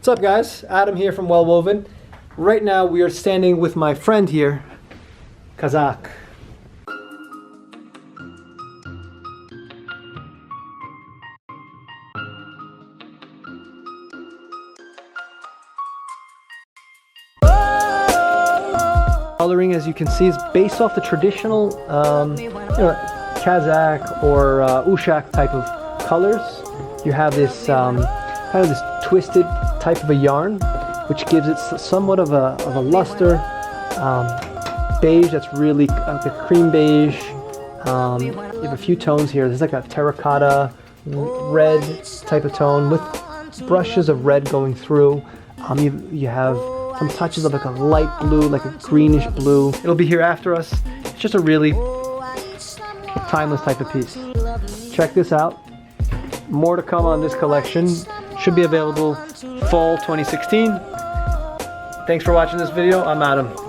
What's up guys? Adam here from Well Woven. Right now we are standing with my friend here, Kazak. Coloring, as you can see, is based off the traditional Kazak or Ushak type of colors. You have this kind of this twisted type of a yarn, which gives it somewhat of a luster, beige that's really like a cream beige. You have a few tones here. There's like a terracotta red type of tone with brushes of red going through. You have some touches of like a light blue, like a greenish blue. It'll be here after us. It's just a really timeless type of piece. Check this out. More to come on this collection. Should be available fall 2016. Thanks for watching this video. I'm Adam.